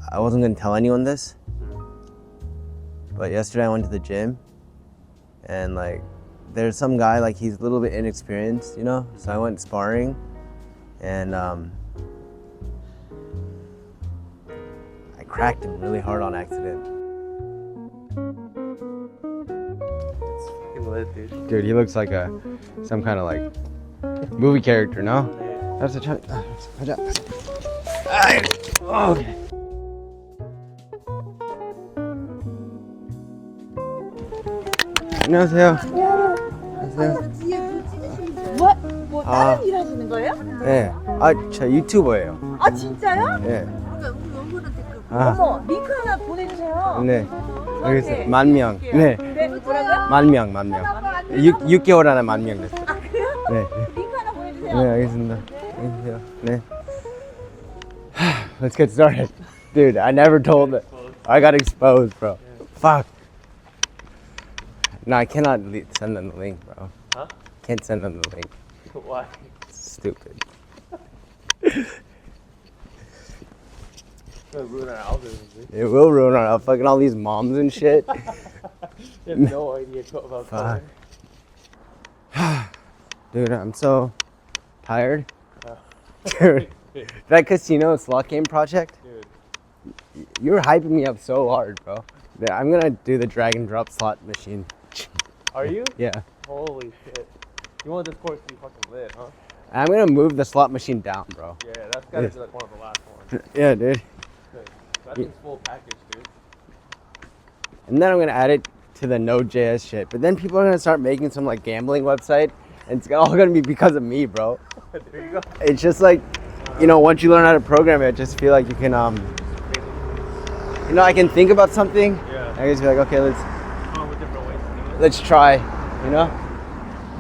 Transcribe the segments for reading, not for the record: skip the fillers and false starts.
I wasn't gonna tell anyone this, but yesterday I went to the gym and like there's some guy, like he's a little bit inexperienced, you know? So I went sparring and I cracked him really hard on accident. It's fucking lit, dude. Dude, he looks like some kind of like movie character, no? That's a okay. 안녕하세요. 뭐 다른 일 하시는 거예요? 네. 저 유튜버예요. 아 진짜요? 네. 어머 링크 하나 보내주세요. 네. 알겠어요. 10,000명. 네. 네 뭐라고요? 10,000명, 10,000명. 6개월 안에 10,000명 됐어요. 아 그래요? 네. 링크 하나 보내주세요. 네, 알겠습니다. 안녕하세요. 네. Let's get started. Dude, I never told it. I got exposed, bro. Fuck. No, I cannot send them the link, bro. Huh? Can't send them the link. Why? Stupid. It's gonna ruin our algorithm, dude. It will ruin our fucking all these moms and shit. You have no idea about Fuck. color. Dude, I'm so tired. Oh. Dude, that casino slot game project, Dude. you were hyping me up so hard, bro. Yeah, I'm gonna do the drag and drop slot machine. Are you? Yeah. Holy shit. You want this course to be fucking lit, huh? I'm gonna move the slot machine down, bro. Yeah, that's gotta Yeah. be like one of the last ones. Yeah, dude. That thing's full package, dude. And then I'm gonna add it to the Node.js shit. But then people are gonna start making some like gambling website, and it's all gonna be because of me, bro. There you go. It's just like, you know, once you learn how to program it, I just feel like you can, you know, I can think about something. Yeah. I can just be like, okay, Come up with different ways to do it. let's try, you know?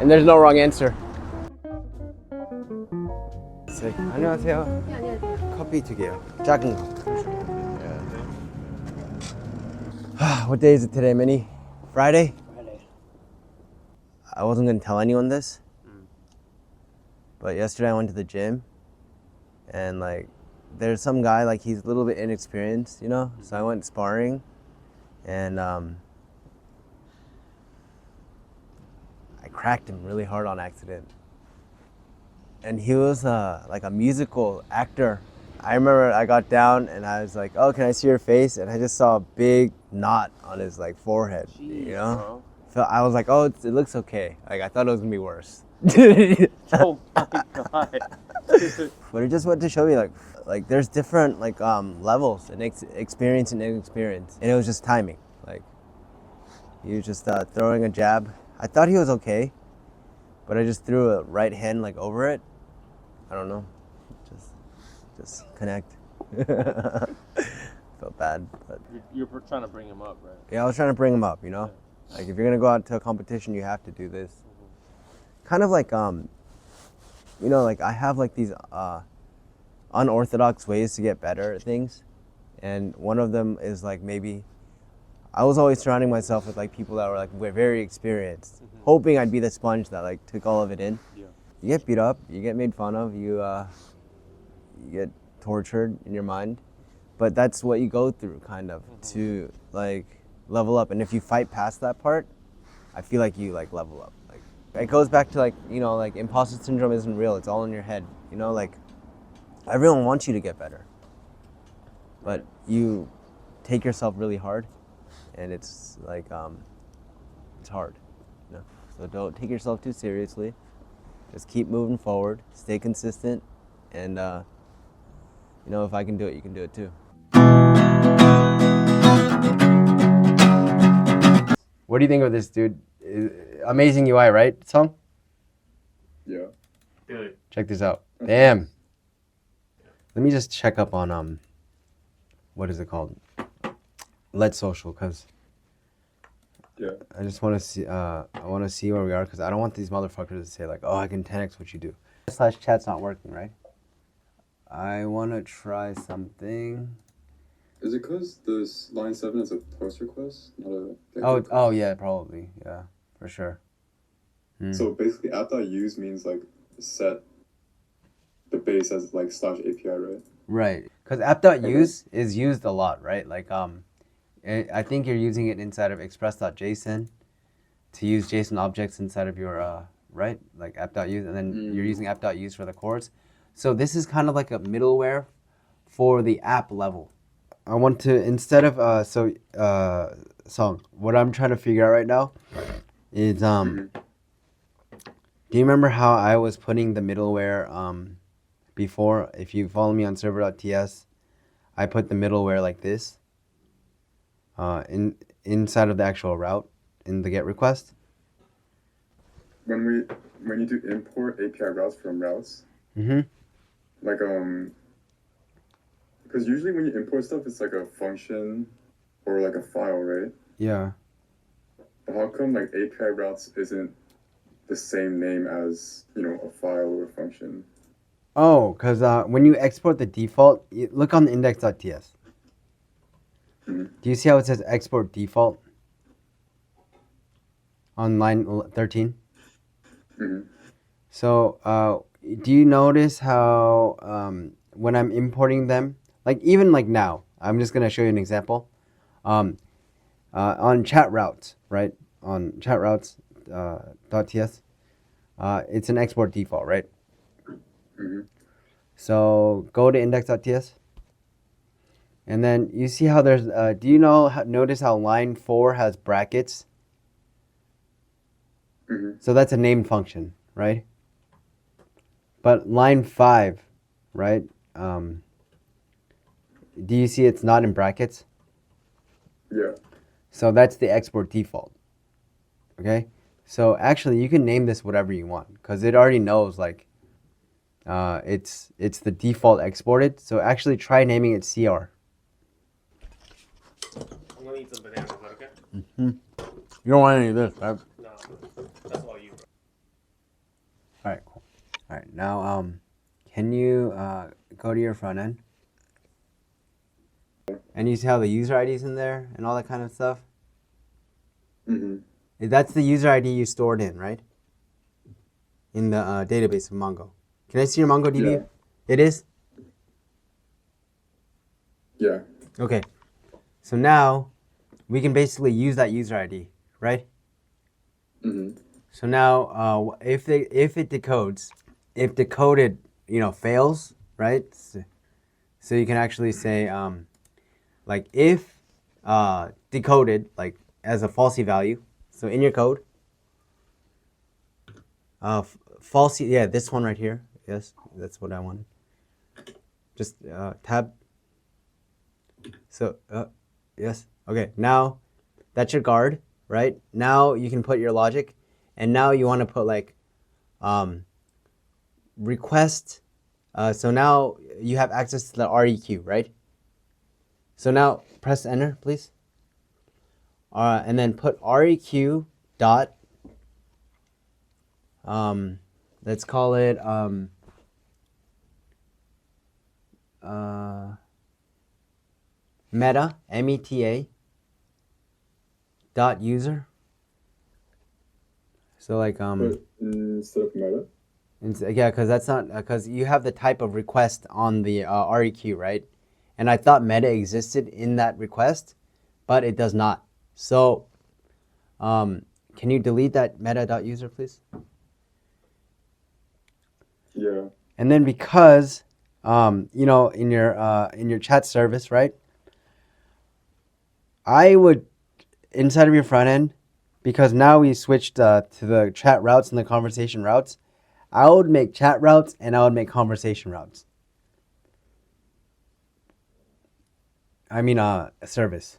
And there's no wrong answer. Sick. 안녕하세요. 네, 안녕하세요. 커피 2개요. 작은 거. What day is it today, Minnie? Friday? Friday. I wasn't gonna tell anyone this, but yesterday I went to the gym and like there's some guy, like he's a little bit inexperienced, you know? So I went sparring and I cracked him really hard on accident. And he was like a musical actor. I remember I got down and I was like, oh, can I see your face? And I just saw a big knot on his like forehead, you know? Bro. So I was like, oh, it looks okay. Like I thought it was gonna be worse. Oh my god. But it just went to show me like there's different like levels and experience and inexperience, and it was just timing. Like he was just throwing a jab. I thought he was okay, but I just threw a right hand like over it. I don't know, just connect. Felt bad, but You're trying to bring him up, right? yeah, I was trying to bring him up. You know, like if you're gonna go out to a competition, you have to do this. Kind of like you know, like I have like these unorthodox ways to get better at things, and one of them is like maybe I was always surrounding myself with like people that were like very experienced, hoping I'd be the sponge that like took all of it in. Yeah. You get beat up, you get made fun of, you get tortured in your mind, but that's what you go through kind of to like level up. And if you fight past that part, I feel like you like level up. Like it goes back to like, you know, like imposter syndrome isn't real, it's all in your head, you know, like everyone wants you to get better, but you take yourself really hard, and it's like it's hard, you know? So don't take yourself too seriously, just keep moving forward, stay consistent, and you know, if I can do it, you can do it too. What do you think of this, dude? Amazing UI, right, Song? Yeah. Dude. Check this out. Damn. Let me just check up on what is it called? Let's Social, cause Yeah. I just want to see. I want to see where we are, cause I don't want these motherfuckers to say like, "Oh, I can 10x what you do." / chat's not working, right? I want to try something. Is it because this line 7 is a post request, not a get Oh, request? oh yeah, probably, yeah, for sure. So basically, app.use means like set the base as like /API, right? Right, because app.use is used a lot, right? Like I think you're using it inside of express.json to use JSON objects inside of your right, like app.use, and then you're using app.use for the chords. So this is kind of like a middleware for the app level. I want to, instead of Song, what I'm trying to figure out right now is do you remember how I was putting the middleware before? If you follow me on server.ts, I put the middleware like this inside of the actual route in the GET request. When you do import API routes from routes, like because usually when you import stuff, it's like a function or like a file, right? Yeah. But how come like API routes isn't the same name as, you know, a file or a function? Oh, because when you export the default, look on the index.ts. Do you see how it says export default on line 13? So do you notice how when I'm importing them, like even like now, I'm just going to show you an example. On chat routes, right? On chat routes .ts, it's an export default, right? So go to index.ts. And then you see how there's, do you notice how line 4 has brackets? So that's a named function, right? But line 5, right? Do you see it's not in brackets? Yeah. So that's the export default, okay? So actually you can name this whatever you want because it already knows like it's the default exported. So actually try naming it CR. I'm gonna eat some bananas. Is that okay? You don't want any of this, right? No, that's all you, bro. All right, cool. All right, now can you go to your front end? And you see how the user ID is in there and all that kind of stuff? That's the user ID you stored in, right? In the database of Mongo. Can I see your MongoDB? Yeah. It is? Yeah. Okay. So now we can basically use that user ID, right? So now if it decodes, if decoded, fails, right? So you can actually say like if decoded like as a falsy value. So in your code, falsy, yeah, this one right here. Yes, that's what I wanted. Just tab. So yes, okay. Now that's your guard, right? Now you can put your logic, and now you want to put like request. So now you have access to the REQ, right? So now press enter, please. And then put REQ dot, let's call it meta, META dot user. So like But instead of meta? yeah, because that's not, because you have the type of request on the REQ, right? And I thought meta existed in that request, but it does not. So can you delete that meta.user, please? Yeah. And then because in your chat service, right? I would, inside of your front end, because now we switched to the chat routes and the conversation routes, I would make chat routes and I would make conversation routes. I mean service.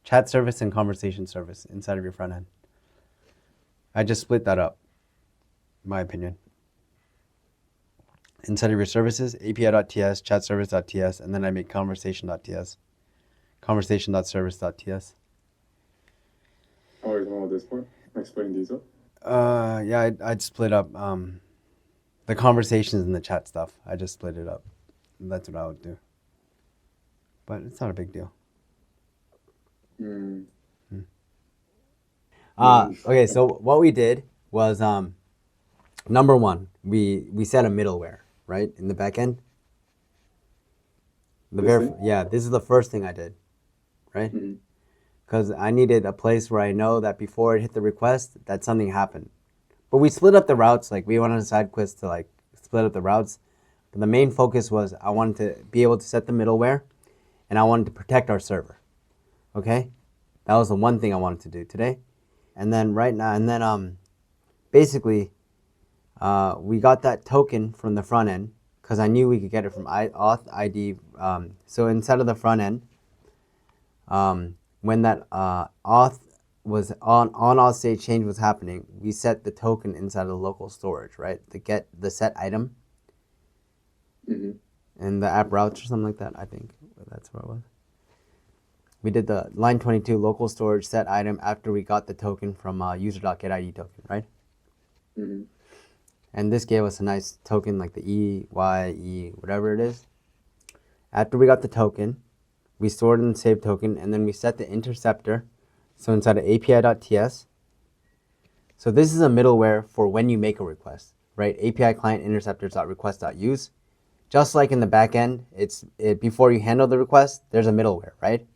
Chat service and conversation service inside of your front end. I just split that up, in my opinion. Inside of your services, api.ts, chat service.ts, and then I make conversation.ts, conversation.service.ts. Oh, you're talking about this part? Like splitting these up? Yeah, I'd split up the conversations and the chat stuff. I just split it up. That's what I would do. But it's not a big deal. Okay, so what we did was number one, we set a middleware, right, in the back end. This is the first thing I did, right? Mm-hmm. Because I needed a place where I know that before it hit the request that something happened. But we split up the routes. Like we went on a side quest to like split up the routes. But the main focus was I wanted to be able to set the middleware, and I wanted to protect our server. Okay, that was the one thing I wanted to do today. And then basically, we got that token from the front end because I knew we could get it from auth ID. So inside of the front end, when that auth was on auth state change was happening, we set the token inside of the local storage, right? The set item, and the app routes or something like that. I think that's what it was. We did the line 22 local storage set item after we got the token from user.getID token, right? Mm-hmm. And this gave us a nice token like the EYE, whatever it is. After we got the token, we stored in the saved token, and then we set the interceptor. So inside of API.ts. So this is a middleware for when you make a request, right? API client interceptors.request.use. Just like in the back end, before you handle the request, there's a middleware, right?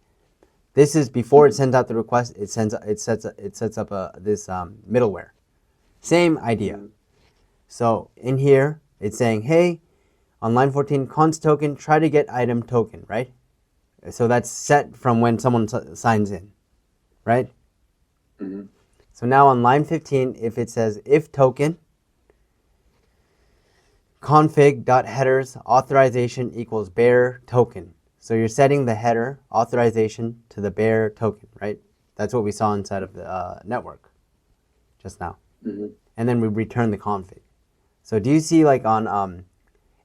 This is before it sends out the request. It sets up this middleware. Same idea. So in here, it's saying, hey, on line 14, const token, try to get item token, right? So that's set from when someone signs in, right? Mm-hmm. So now on line 15, if it says if token config.headers authorization equals bear token. So you're setting the header authorization to the bear token, right? That's what we saw inside of the network just now. Mm-hmm. And then we return the config. So do you see like on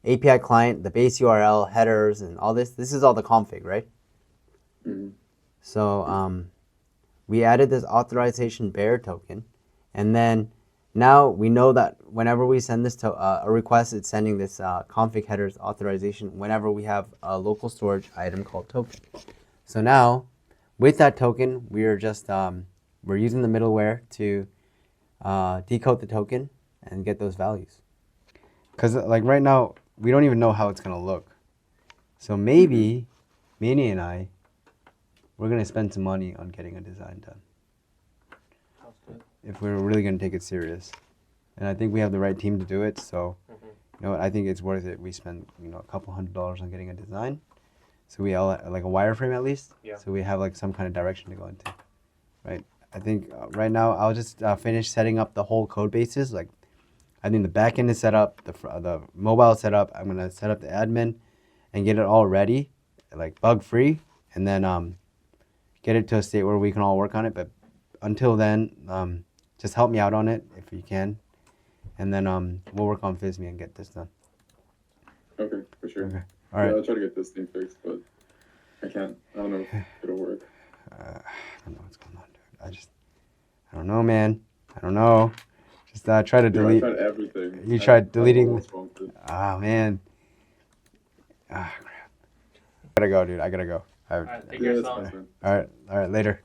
API client, the base URL, headers, and all this? This is all the config, right? Mm-hmm. So we added this authorization bear token, and then now we know that whenever we send this to a request, it's sending this config headers authorization whenever we have a local storage item called token. So now with that token, we're just we're using the middleware to decode the token and get those values. Because like right now, we don't even know how it's gonna look. So maybe Manny and I, we're gonna spend some money on getting a design done. Sounds good. If we're really gonna take it serious. And I think we have the right team to do it, so you know what, I think it's worth it. We spend, you know, a couple $100 on getting a design. So we all like a wireframe at least. Yeah. So we have like some kind of direction to go into. Right. I think right now I'll just finish setting up the whole code bases. Like I think the backend is set up, the mobile is set up. I'm gonna set up the admin and get it all ready, like bug free, and then get it to a state where we can all work on it. But until then, just help me out on it if you can, and then we'll work on FISME and get this done. Okay, for sure. Okay. All right. Yeah, I'll try to get this thing fixed, but I can't. I don't know if it'll work. I don't know what's going on, dude. I don't know, man. I don't know. Just try to Dude, delete. I tried everything. You tried deleting. I don't know what's wrong with it. Ah, man. Ah, crap. I gotta go, dude. I gotta go. All right, take Yeah, care, that's son. fine, man. All right, later.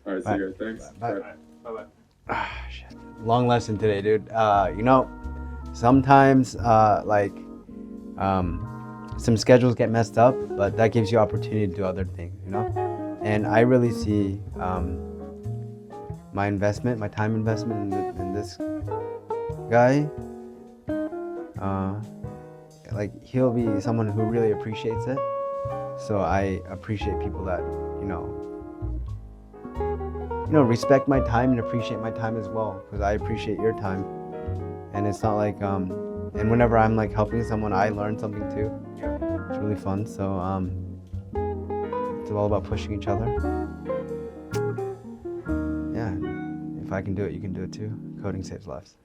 All right, see you guys. Thanks. Bye. All right, bye-bye. Ah, shit. Long lesson today, dude. You know, sometimes some schedules get messed up, but that gives you opportunity to do other things, you know? And I really see my time investment in this guy, like he'll be someone who really appreciates it. So I appreciate people that, you know, respect my time and appreciate my time as well, because I appreciate your time. And it's not like, and whenever I'm like helping someone, I learn something too. Yeah. It's really fun. So it's all about pushing each other. Yeah, if I can do it, you can do it too. Coding saves lives.